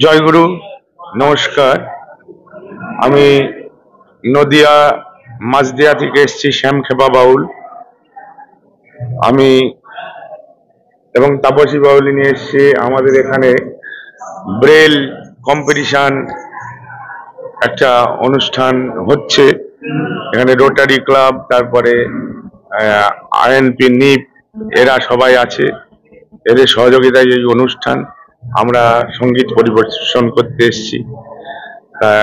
জয়গুরু, নমস্কার। আমি নদিয়া মাঝদিয়া থেকে এসেছি, শ্যামখেপা বাউল। আমি এবং তাপসী বাউলি নিয়ে এসেছি। আমাদের এখানে ব্রেল কম্পিটিশন একটা অনুষ্ঠান হচ্ছে। এখানে রোটারি ক্লাব, তারপরে আইএনপি, নিপ, এরা সবাই আছে। এদের সহযোগিতায় এই অনুষ্ঠান। আমরা সঙ্গীত পরিবেশন করতে এসেছি।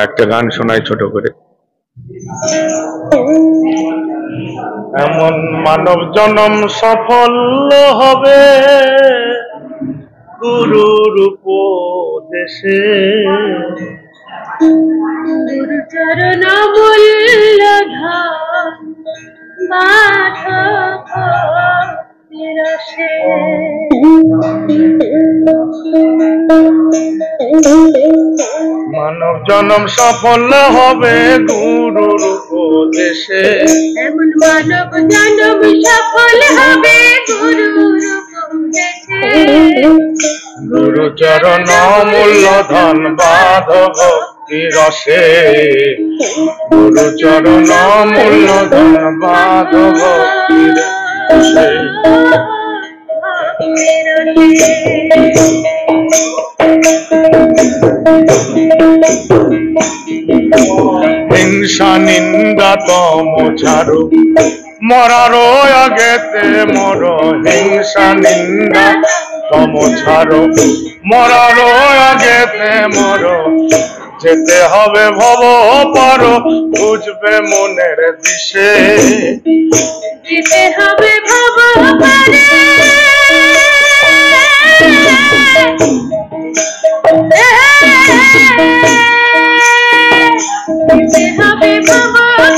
একটা গান শোনাই ছোট করে। এমন মানব জনম সফল হবে গুরুর উপদেশে, গুরুর চরণ মূল্যধন মাধব রসে। মানব জনম সফল হবে গুরুর উপদেশে, এমন মানব জনম সফল হবে গুরুর উপদেশে। গুরু চরণ মূল্যধন বাধব ভক্তি রসে, গুরু চরণ মূল্যধন বাধব ভক্তি রসে। হিংসা নিন্দা তম ছাড়ো, মরার আগেতে মর। হিংসা নিন্দা তম ছাড়ো, মরার আগেতে মর। যেতে হবে ভব পার, বুঝবে মনের দিশে। যেতে হবে ভব পারে, যেতে হবে ভব পার,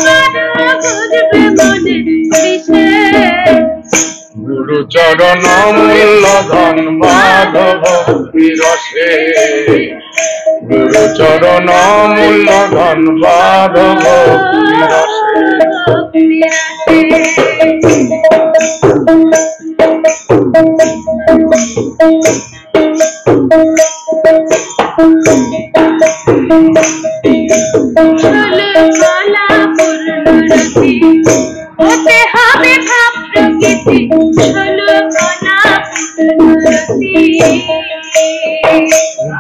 বুঝবে মনের দিশে। গুরু চরণ মূল্যধন বাধব ভক্তি রসে, গুরু চরণ মূল্যধন বাধব ভক্তি রসে। হতে হবে ভাব প্রকৃতি,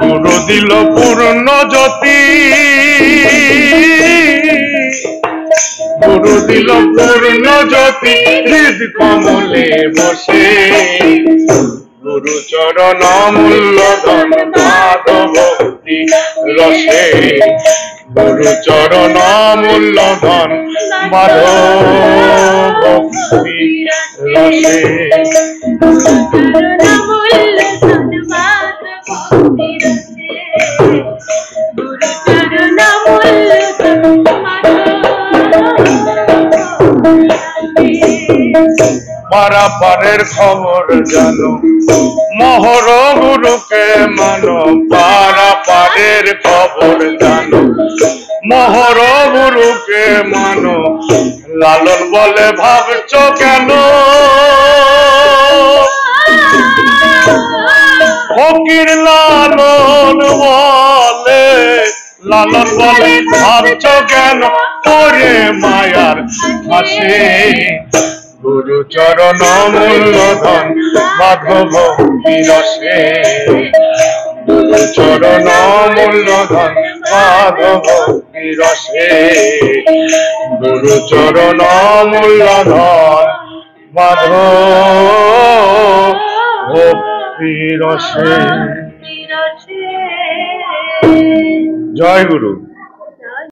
গুরু দিল পূর্ণ জ্যোতি, গুরু দিল পূর্ণ জ্যোতি, হৃদ কমলে বসে। গুরু চরণ মূল্যধন বাধব ভক্তি রসে, গুরু চরণ মূল্যধন বাধব ভক্তি রসে। পারাপারের খবর জানো, মহর গুরুকে মানো। পারাপারের খবর জানো, মহর গুরুকে মানো। লালন বলে ভাবছ কেন, ফকির লালন বলে। লালন বলে ভাবছ কেন, করে মায়ার হাসে। গুরু চরণ মূল্যধন বাধব ভক্তি রসে, গুরু চরণ মূল্যধন বাধব ভক্তি রসে। গুরু চরণ মূল্যধন বাধব ভক্তি রসে। জয় গুরু।